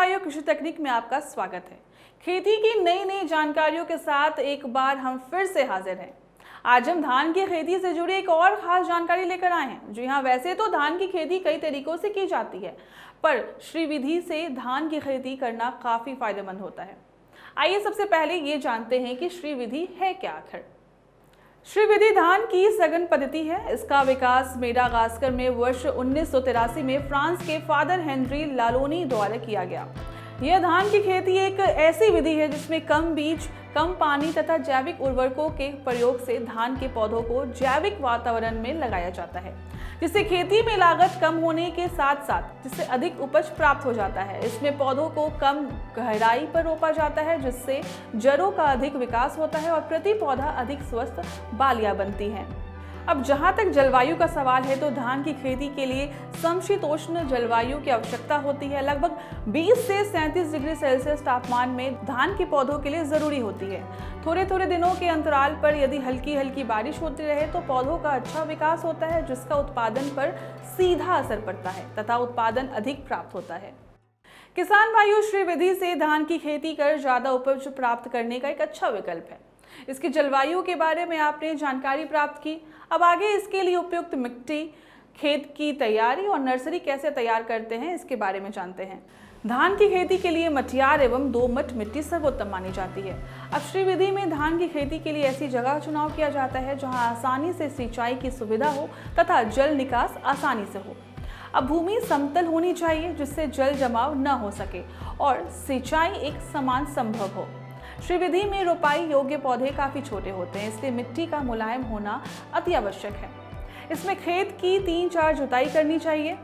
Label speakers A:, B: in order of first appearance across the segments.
A: भाइयों, कृषि तकनीक में आपका स्वागत है। खेती की नई नई जानकारियों के साथ एक बार हम फिर से हाजिर हैं। आज हम धान की खेती से जुड़ी एक और खास जानकारी लेकर आए हैं। जी हाँ, वैसे तो धान की खेती कई तरीकों से की जाती है, पर श्री विधि से धान की खेती करना काफी फायदेमंद होता है। आइए सबसे पहले ये जानते हैं कि श्री विधि है क्या आखिर। श्री विधि धान की सघन पद्धति है। इसका विकास मेडागास्कर में वर्ष 1983 में फ्रांस के फादर हेनरी लालोनी द्वारा किया गया। यह धान की खेती एक ऐसी विधि है जिसमें कम बीज, कम पानी तथा जैविक उर्वरकों के प्रयोग से धान के पौधों को जैविक वातावरण में लगाया जाता है, जिससे खेती में लागत कम होने के साथ साथ जिससे अधिक उपज प्राप्त हो जाता है। इसमें पौधों को कम गहराई पर रोपा जाता है, जिससे जड़ों का अधिक विकास होता है और प्रति पौधा अधिक स्वस्थ बालियां बनती हैं। अब जहां तक जलवायु का सवाल है, तो धान की खेती के लिए समशीतोष्ण जलवायु की आवश्यकता होती है। लगभग 20 से 37 डिग्री सेल्सियस तापमान में धान के पौधों के लिए जरूरी होती है। थोड़े थोड़े दिनों के अंतराल पर यदि हल्की हल्की बारिश होती रहे तो पौधों का अच्छा विकास होता है, जिसका उत्पादन पर सीधा असर पड़ता है तथा उत्पादन अधिक प्राप्त होता है। किसान भाइयों, श्री विधि से धान की खेती कर ज्यादा उपज प्राप्त करने का एक अच्छा विकल्प है। इसकी जलवायु के बारे में आपने जानकारी प्राप्त की। अब आगे इसके लिए उपयुक्त मिट्टी, खेत की तैयारी और नर्सरी कैसे तैयार करते हैं, इसके बारे में जानते हैं। धान की खेती के लिए मटियार एवं दोमट मिट्टी सर्वोत्तम मानी जाती है। अब श्री विधि में धान की खेती के लिए ऐसी जगह चुनाव किया जाता है जहां आसानी से सिंचाई की सुविधा हो तथा जल निकास आसानी से हो। अब भूमि समतल होनी चाहिए, जिससे जल जमाव न हो सके और सिंचाई एक समान संभव हो। श्री विधि में रोपाई योग्य पौधे काफी छोटे होते हैं, इसलिए मिट्टी का मुलायम होना अति आवश्यक है। इसमें खेत की 3-4 जुताई करनी चाहिए।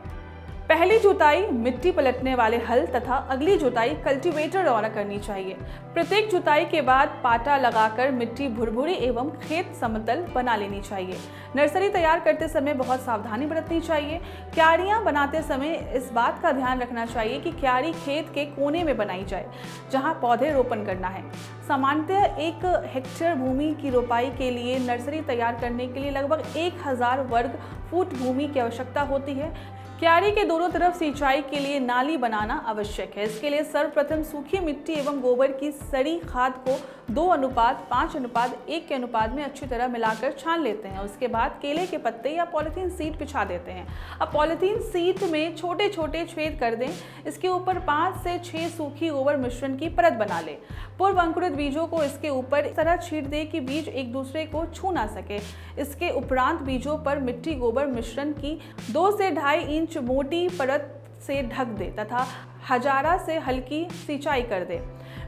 A: पहली जुताई मिट्टी पलटने वाले हल तथा अगली जुताई कल्टीवेटर द्वारा करनी चाहिए। प्रत्येक जुताई के बाद पाटा लगाकर मिट्टी भुरभुरी एवं खेत समतल बना लेनी चाहिए। नर्सरी तैयार करते समय बहुत सावधानी बरतनी चाहिए। क्यारियां बनाते समय इस बात का ध्यान रखना चाहिए कि क्यारी खेत के कोने में बनाई जाए जहां पौधे रोपण करना है। सामान्यतः 1 हेक्टेयर भूमि की रोपाई के लिए नर्सरी तैयार करने के लिए लगभग 1000 वर्ग फुट भूमि की आवश्यकता होती है। क्यारी के दोनों तरफ सिंचाई के लिए नाली बनाना आवश्यक है। इसके लिए सर्वप्रथम सूखी मिट्टी एवं गोबर की सड़ी खाद को 2:5:1 के अनुपात में अच्छी तरह मिलाकर छान लेते हैं। उसके बाद केले के पत्ते या पॉलीथीन सीट बिछा देते हैं। अब पॉलीथीन सीट में छोटे छोटे छेद कर दें। इसके ऊपर 5 से 6 सूखी गोबर मिश्रण की परत बना लें। पूर्व अंकुरित बीजों को इसके ऊपर इस तरह छीट दें कि बीज एक दूसरे को छू ना सके। इसके उपरांत बीजों पर मिट्टी गोबर मिश्रण की 2 से 2.5 इंच मोटी परत से ढक दे तथा हजारा से हल्की सिंचाई कर दे।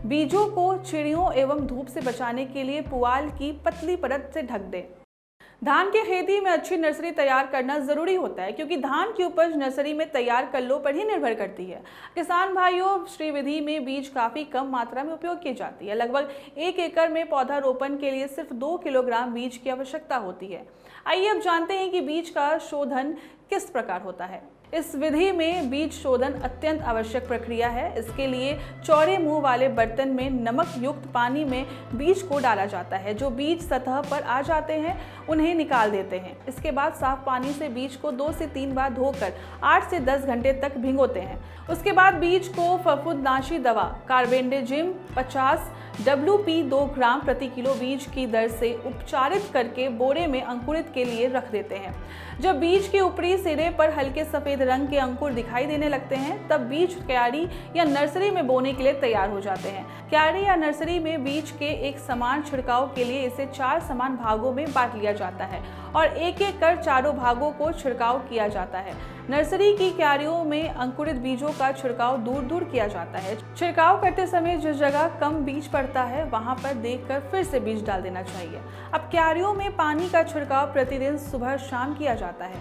A: बीजों को चिड़ियों एवं धूप से बचाने के लिए पुआल की पतली परत से ढक दे। धान की खेती में अच्छी नर्सरी तैयार करना जरूरी होता है, क्योंकि धान की उपज नर्सरी में तैयार कल्लों पर ही निर्भर करती है। किसान भाइयों, श्री विधि में बीज काफी कम मात्रा में उपयोग की जाती है। लगभग 1 एकड़ में पौधा रोपण के लिए सिर्फ 2 किलोग्राम बीज की आवश्यकता होती है। आइए अब जानते हैं कि बीज का शोधन किस प्रकार होता है। इस विधि में बीज शोधन अत्यंत आवश्यक प्रक्रिया है। इसके लिए चौड़े मुंह वाले बर्तन में नमक युक्त पानी में बीज को डाला जाता है। जो बीज सतह पर आ जाते हैं उन्हें निकाल देते हैं। इसके बाद साफ पानी से बीज को 2 से 3 बार धोकर 8 से 10 घंटे तक भिगोते हैं। उसके बाद बीज को फफूंदनाशी दवा कार्बेंडेजिम 50 WP 2 ग्राम प्रति किलो बीज की दर से उपचारित करके बोरे में अंकुरित के लिए रख देते हैं। जब बीज के ऊपरी सिरे पर हल्के सफेद रंग के अंकुर दिखाई देने लगते हैं, तब बीज क्यारी या नर्सरी में बोने के लिए तैयार हो जाते हैं। क्यारी या नर्सरी में बीज के एक समान छिड़काव के लिए इसे 4 समान भागों में बांट लिया जाता है और एक एक कर चारों भागों को छिड़काव किया जाता है। नर्सरी की क्यारियों में अंकुरित बीजों का छिड़काव दूर दूर किया जाता है। छिड़काव करते समय जिस जगह कम बीज पड़ता है वहां पर देखकर फिर से बीज डाल देना चाहिए। अब क्यारियों में पानी का छिड़काव प्रतिदिन सुबह शाम किया जाता है।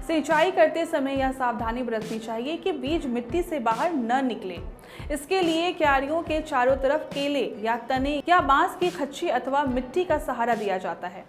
A: सिंचाई करते समय यह सावधानी बरतनी चाहिए कि बीज मिट्टी से बाहर न निकले। इसके लिए क्यारियों के चारों तरफ केले या तने या बांस की खच्ची अथवा मिट्टी का सहारा दिया जाता है।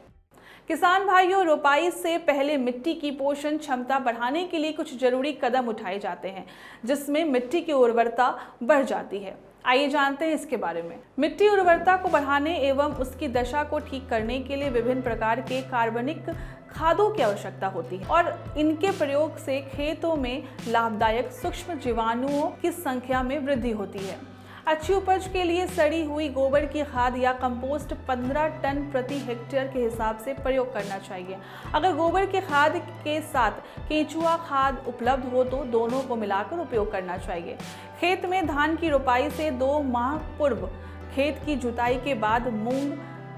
A: किसान भाइयों, रोपाई से पहले मिट्टी की पोषण क्षमता बढ़ाने के लिए कुछ जरूरी कदम उठाए जाते हैं, जिसमें मिट्टी की उर्वरता बढ़ जाती है। आइए जानते हैं इसके बारे में। मिट्टी उर्वरता को बढ़ाने एवं उसकी दशा को ठीक करने के लिए विभिन्न प्रकार के कार्बनिक खादों की आवश्यकता होती है और इनके प्रयोग से खेतों में लाभदायक सूक्ष्म जीवाणुओं की संख्या में वृद्धि होती है। अच्छी उपज के लिए सड़ी हुई गोबर की खाद या कंपोस्ट 15 टन प्रति हेक्टेयर के हिसाब से प्रयोग करना चाहिए। अगर गोबर की खाद के साथ केंचुआ खाद उपलब्ध हो तो दोनों को मिलाकर उपयोग करना चाहिए। खेत में धान की रोपाई से 2 माह पूर्व खेत की जुताई के बाद मूंग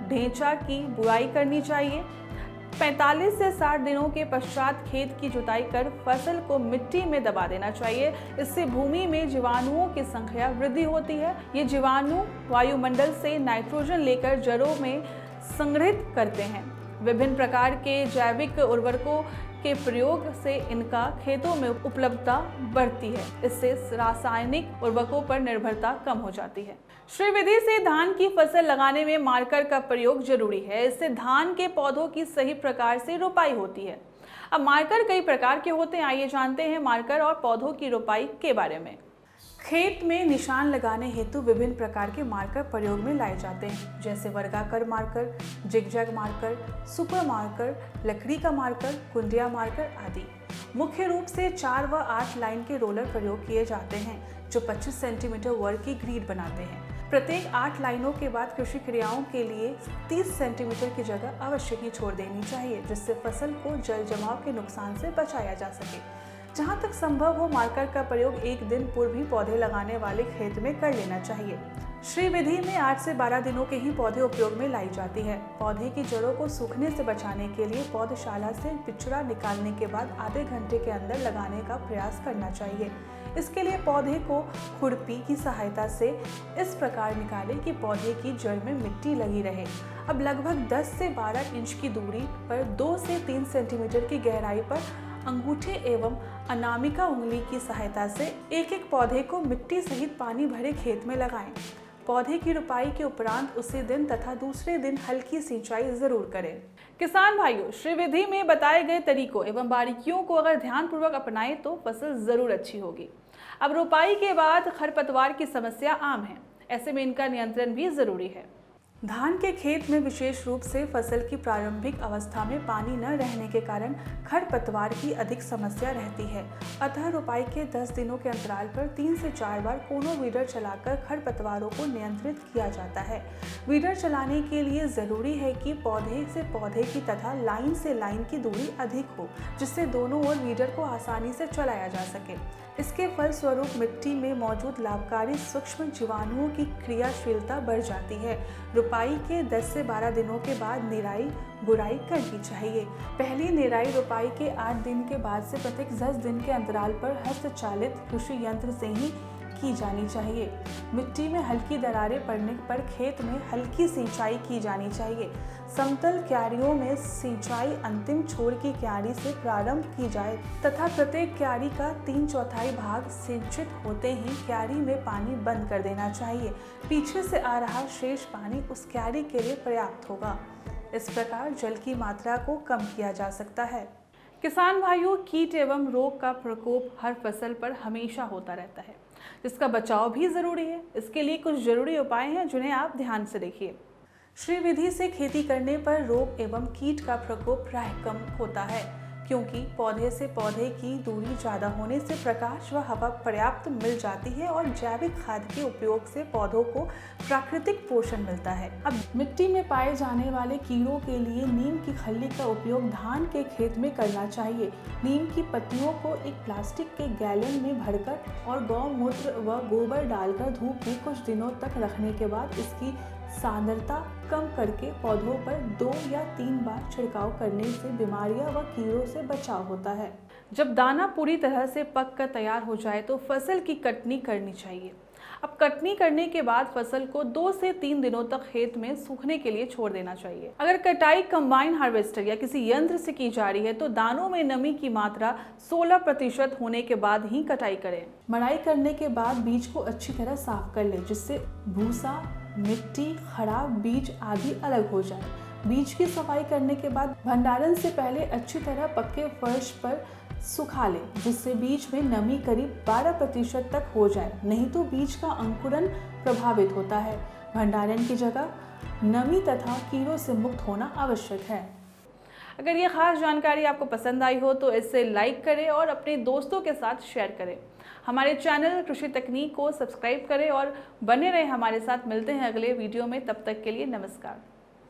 A: ढेंचा की बुआई करनी चाहिए। 45 से 60 दिनों के पश्चात खेत की जुताई कर फसल को मिट्टी में दबा देना चाहिए। इससे भूमि में जीवाणुओं की संख्या वृद्धि होती है। ये जीवाणु वायुमंडल से नाइट्रोजन लेकर जड़ों में संग्रहित करते हैं। विभिन्न प्रकार के जैविक उर्वरकों के प्रयोग से इनका खेतों में उपलब्धता बढ़ती है। इससे रासायनिक उर्वरकों पर निर्भरता कम हो जाती है। श्री विधि से धान की फसल लगाने में मार्कर का प्रयोग जरूरी है। इससे धान के पौधों की सही प्रकार से रोपाई होती है। अब मार्कर कई प्रकार के होते हैं, आइए जानते हैं मार्कर और पौधों की रोपाई के बारे में। खेत में निशान लगाने हेतु विभिन्न प्रकार के मार्कर प्रयोग में लाए जाते हैं, जैसे वर्गाकार marker, zigzag marker, super marker, लकड़ी का मार्कर, कुंडिया मार्कर आदि। मुख्य रूप से 4 व 8 लाइन के रोलर प्रयोग किए जाते हैं जो 25 सेंटीमीटर वर्ग की ग्रिड बनाते हैं। प्रत्येक 8 लाइनों के बाद कृषि क्रियाओं के लिए 30 सेंटीमीटर की जगह अवश्य ही छोड़ देनी चाहिए, जिससे फसल को जल जमाव के नुकसान से बचाया जा सके। जहाँ तक संभव हो मार्कर का प्रयोग 1 दिन पूर्व ही पौधे लगाने वाले खेत में कर लेना चाहिए। श्री विधि में 8 से 12 दिनों के ही पौधे उपयोग में लाई जाती है। पौधे की जड़ों को सूखने से बचाने के लिए पौधशाला से बिचड़ा निकालने के बाद आधे घंटे के अंदर लगाने का प्रयास करना चाहिए। इसके लिए पौधे को खुरपी की सहायता से इस प्रकार निकालें कि पौधे की जड़ में मिट्टी लगी रहे। अब लगभग 10 से 12 इंच की दूरी पर 2 से 3 सेंटीमीटर की गहराई पर अंगूठे एवं अनामिका उंगली की सहायता से एक पौधे को मिट्टी सहित पानी भरे खेत में लगाएं। पौधे की रोपाई के उपरांत उसी दिन तथा दूसरे दिन हल्की सिंचाई जरूर करें। किसान भाइयों, श्री विधि में बताए गए तरीकों एवं बारीकियों को अगर ध्यानपूर्वक अपनाएं तो फसल जरूर अच्छी होगी। अब रोपाई के बाद खरपतवार की समस्या आम है, ऐसे में इनका नियंत्रण भी जरूरी है। धान के खेत में विशेष रूप से फसल की प्रारंभिक अवस्था में पानी न रहने के कारण खरपतवार की अधिक समस्या रहती है। अतः रोपाई के 10 दिनों के अंतराल पर 3 से 4 बार कोनो वीडर चलाकर खरपतवारों को नियंत्रित किया जाता है। वीडर चलाने के लिए जरूरी है कि पौधे से पौधे की तथा लाइन से लाइन की दूरी अधिक हो, जिससे दोनों ओर वीडर को आसानी से चलाया जा सके। इसके फलस्वरूप मिट्टी में मौजूद लाभकारी सूक्ष्म जीवाणुओं की क्रियाशीलता बढ़ जाती है। रोपाई के 10 से 12 दिनों के बाद निराई गुड़ाई करनी चाहिए। पहली निराई रोपाई के 8 दिन के बाद से प्रत्येक 10 दिन के अंतराल पर हस्तचालित कृषि यंत्र से ही की जानी चाहिए। मिट्टी में हल्की दरारें पड़ने पर खेत में हल्की सिंचाई की जानी चाहिए। समतल क्यारियों में सिंचाई अंतिम छोर की क्यारी से प्रारंभ की जाए तथा प्रत्येक क्यारी का 3/4 भाग सिंचित होते ही क्यारी में पानी बंद कर देना चाहिए। पीछे से आ रहा शेष पानी उस क्यारी के लिए पर्याप्त होगा। इस प्रकार जल की मात्रा को कम किया जा सकता है। किसान भाइयों, कीट एवं रोग का प्रकोप हर फसल पर हमेशा होता रहता है, जिसका बचाव भी जरूरी है। इसके लिए कुछ जरूरी उपाय हैं जिन्हें आप ध्यान से देखिए। श्री विधि से खेती करने पर रोग एवं कीट का प्रकोप प्रायः कम होता है, क्योंकि पौधे से पौधे की दूरी ज़्यादा होने से प्रकाश व हवा पर्याप्त मिल जाती है और जैविक खाद के उपयोग से पौधों को प्राकृतिक पोषण मिलता है। अब मिट्टी में पाए जाने वाले कीड़ों के लिए नीम की खल्ली का उपयोग धान के खेत में करना चाहिए। नीम की पत्तियों को एक प्लास्टिक के गैलन में भरकर और गौमूत्र व गोबर डालकर धूप में कुछ दिनों तक रखने के बाद इसकी सांद्रता कम करके पौधों पर 2 या 3 बार छिड़काव करने से बीमारियां व कीड़ों से बचाव होता है। जब दाना पूरी तरह से पक कर तैयार हो जाए तो फसल की कटनी करनी चाहिए। अब कटनी करने के बाद फसल को 2 से 3 दिनों तक खेत में सूखने के लिए छोड़ देना चाहिए। अगर कटाई कंबाइन हार्वेस्टर या किसी यंत्र से की जा रही है तो दानों में नमी की मात्रा 16% होने के बाद ही कटाई करें। मड़ाई करने के बाद बीज को अच्छी तरह साफ कर लें, जिससे भूसा, मिट्टी, खराब बीज आदि अलग हो जाए। बीज की सफाई करने के बाद भंडारण से पहले अच्छी तरह पक्के फर्श पर सुखा लें, जिससे बीज में नमी करीब 12% तक हो जाए, नहीं तो बीज का अंकुरन प्रभावित होता है। भंडारण की जगह नमी तथा कीड़ों से मुक्त होना आवश्यक है। अगर ये खास जानकारी आपको पसंद आई हो तो इसे लाइक करें और अपने दोस्तों के साथ शेयर करें। हमारे चैनल कृषि तकनीक को सब्सक्राइब करें और बने रहें हमारे साथ। मिलते हैं अगले वीडियो में, तब तक के लिए नमस्कार।